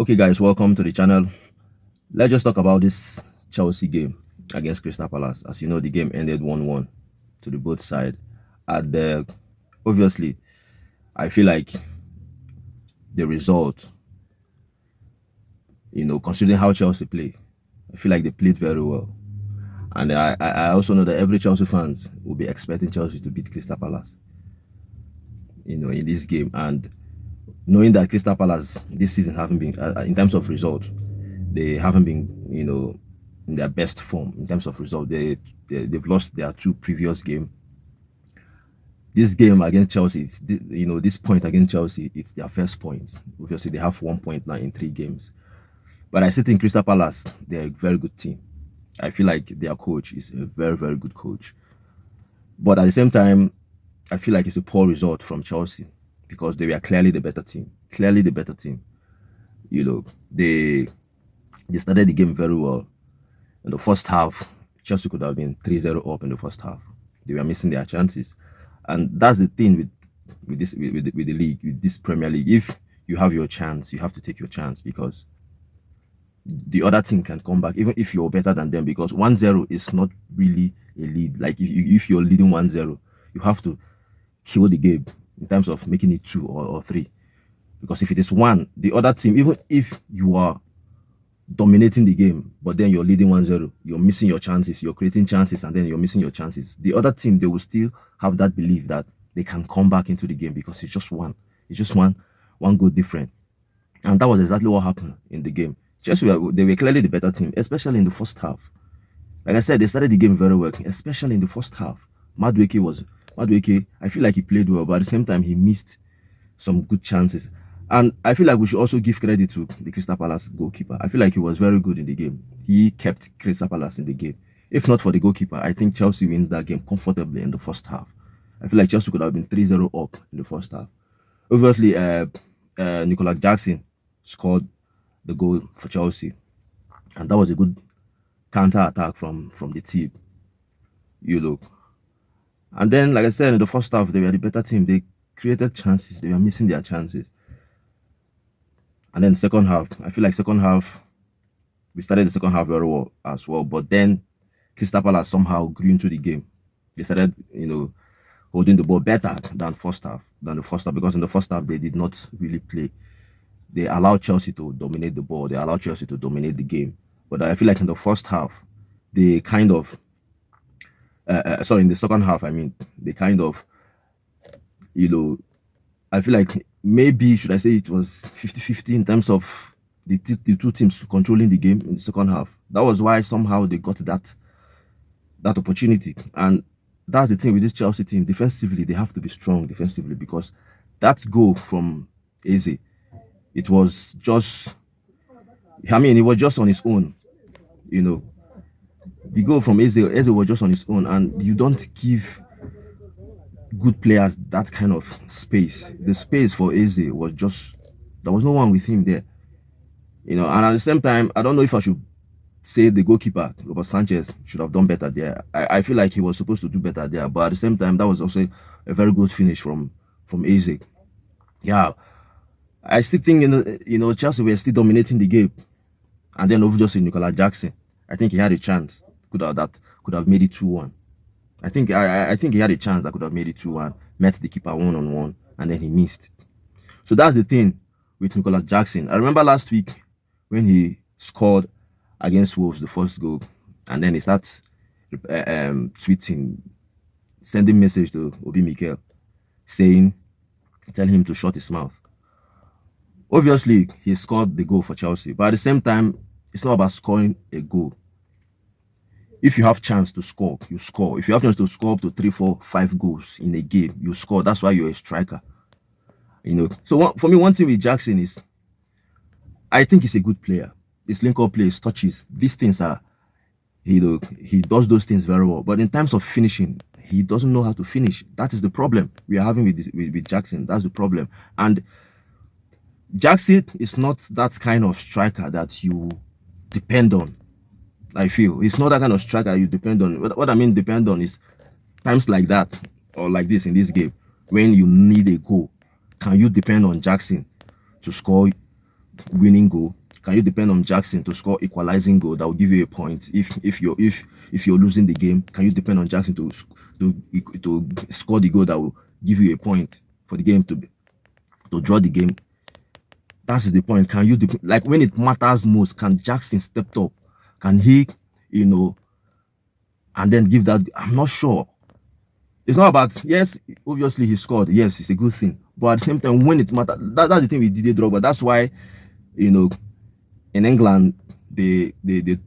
Okay, guys, welcome to the channel. Let's just talk about this Chelsea game against Crystal Palace. As you know, the game ended 1-1 to the both side. And obviously, I feel like the result, considering how Chelsea play, I feel like they played very well. And I also know that every Chelsea fans will be expecting Chelsea to beat Crystal Palace, in this game. And knowing that Crystal Palace this season haven't been, in terms of result, they haven't been, in their best form in terms of result. They've lost their two previous games. This game against Chelsea, this point against Chelsea, it's their first point. Obviously, they have 1 point now in 3 games. But I still think Crystal Palace, they're a very good team. I feel like their coach is a very, very good coach. But at the same time, I feel like it's a poor result from Chelsea because they were clearly the better team. Clearly the better team. They started the game very well. In the first half, Chelsea could have been 3-0 up in the first half. They were missing their chances. And that's the thing with the league, with this Premier League. If you have your chance, you have to take your chance because the other team can come back, even if you're better than them, because 1-0 is not really a lead. Like if you're leading 1-0, you have to kill the game in terms of making it 2 or 3. Because if it is 1, the other team, even if you are dominating the game, but then you're leading 1-0, you're missing your chances, you're creating chances, and then you're missing your chances. The other team, they will still have that belief that they can come back into the game because it's just one. It's just one goal different. And that was exactly what happened in the game. Chelsea, they were clearly the better team, especially in the first half. Like I said, they started the game very well, especially in the first half. Madueke, I feel like he played well, but at the same time, he missed some good chances. And I feel like we should also give credit to the Crystal Palace goalkeeper. I feel like he was very good in the game. He kept Crystal Palace in the game. If not for the goalkeeper, I think Chelsea wins that game comfortably in the first half. I feel like Chelsea could have been 3-0 up in the first half. Obviously, Nicolas Jackson scored the goal for Chelsea. And that was a good counter-attack from the team. And then, like I said, in the first half, they were the better team. They created chances. They were missing their chances. And then second half, I feel like second half, we started the second half very well as well. But then Crystal Palace somehow grew into the game. They started, holding the ball better than the first half, because in the first half, they did not really play. They allowed Chelsea to dominate the ball. They allowed Chelsea to dominate the game. But I feel like in the first half, they kind of, in the second half, I mean, they kind of, I feel like maybe, should I say, it was 50-50 in terms of the two teams controlling the game in the second half. That was why somehow they got that opportunity. And that's the thing with this Chelsea team. Defensively, they have to be strong defensively, because that goal from Eze, it was just, I mean, it was just on his own. The goal from Eze was just on his own, and you don't give good players that kind of space. The space for Eze was just, there was no one with him there. And at the same time, I don't know if I should say the goalkeeper, Robert Sanchez, should have done better there. I feel like he was supposed to do better there, but at the same time, that was also a very good finish from Eze. Yeah, I still think Chelsea were still dominating the game, and then obviously Nicolas Jackson, I think he had a chance could have made it 2-1. I think he had a chance that could have made it 2-1, met the keeper one-on-one, and then he missed. So that's the thing with Nicolas Jackson. I remember last week when he scored against Wolves, the first goal, and then he starts tweeting, sending message to Obi Mikel, telling him to shut his mouth. Obviously, he scored the goal for Chelsea, but at the same time, it's not about scoring a goal. If you have chance to score, you score. If you have chance to score up to 3, 4, 5 goals in a game, you score. That's why you're a striker. So for me, one thing with Jackson is, I think he's a good player. His link-up plays, touches, these things are, he does those things very well. But in terms of finishing, he doesn't know how to finish. That is the problem we are having with Jackson. That's the problem. And Jackson is not that kind of striker that you depend on. I feel it's not that kind of striker you depend on. What I mean depend on is times like that, or like this in this game, when you need a goal, can you depend on Jackson to score winning goal? Can you depend on Jackson to score equalizing goal that will give you a point if you're losing the game? Can you depend on Jackson to score the goal that will give you a point for the game to draw the game? That's the point. Can you like when it matters most? Can Jackson step up? Can he, and then give that? I'm not sure. It's not about, yes, obviously he scored. Yes, it's a good thing. But at the same time, when it matters, that's the thing with Didier Drogba. That's why, in England, they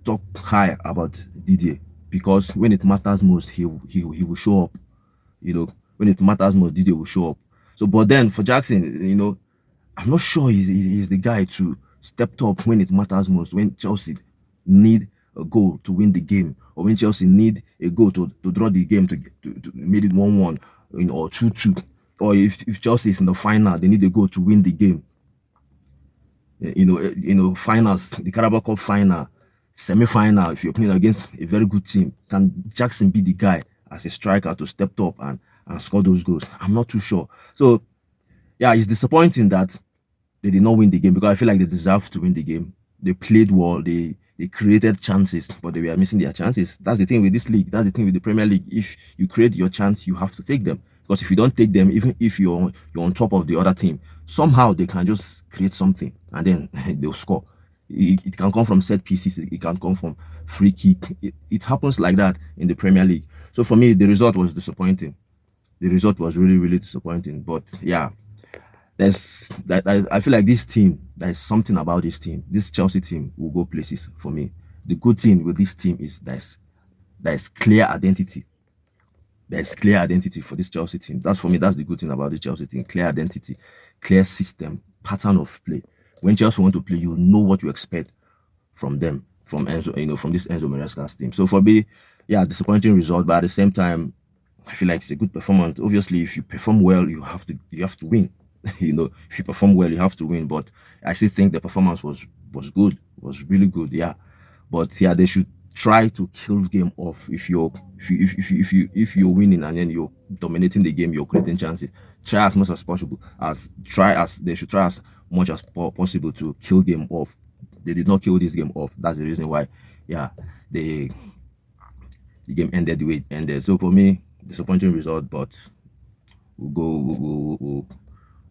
talk high about Didier, because when it matters most, he will show up. When it matters most, Didier will show up. So, but then for Jackson, I'm not sure he's the guy to step up when it matters most. When Chelsea need a goal to win the game, or when Chelsea need a goal to draw the game to make it 1-1, or 2-2, or if Chelsea is in the final, they need a goal to win the game. Finals, the Carabao Cup final, semi-final, if you're playing against a very good team, can Jackson be the guy as a striker to step up and score those goals? I'm not too sure. So yeah, it's disappointing that they did not win the game, because I feel like they deserved to win the game. They played well, they created chances, but they were missing their chances. That's the thing with this league. That's the thing with the Premier League. If you create your chance, you have to take them. Because if you don't take them, even if you're on top of the other team, somehow they can just create something and then they'll score. It can come from set pieces. It can come from free kick. It happens like that in the Premier League. So for me, the result was disappointing. The result was really, really disappointing. But yeah, I feel like this team, there's something about this team. This Chelsea team will go places for me. The good thing with this team is there's clear identity. There's clear identity for this Chelsea team. That's, for me, that's the good thing about the Chelsea team. Clear identity, clear system, pattern of play. When Chelsea want to play, you know what you expect from them, from Enzo, from this Enzo Maresca's team. So for me, yeah, disappointing result, but at the same time, I feel like it's a good performance. Obviously, if you perform well, you have to win. If you perform well, you have to win. But I still think the performance was good, was really good. Yeah, but yeah, they should try to kill the game off. If you're winning and then you're dominating the game, you're creating chances. Try as much as possible. They should try as much as possible to kill game off. They did not kill this game off. That's the reason why, yeah, the game ended the way it ended. So for me, disappointing result, but we'll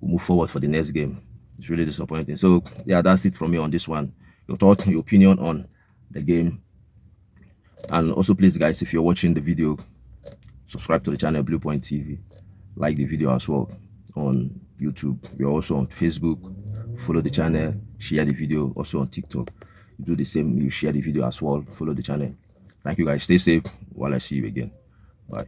move forward for the next game. It's really disappointing. So yeah, that's it from me on this one. Your thought, your opinion on the game. And also, please guys, if you're watching the video, subscribe to the channel Blue Point TV. Like the video as well on YouTube. We're also on Facebook. Follow the channel, share the video. Also on TikTok, you do the same. You share the video as well. Follow the channel. Thank you guys. Stay safe while I see you again. Bye.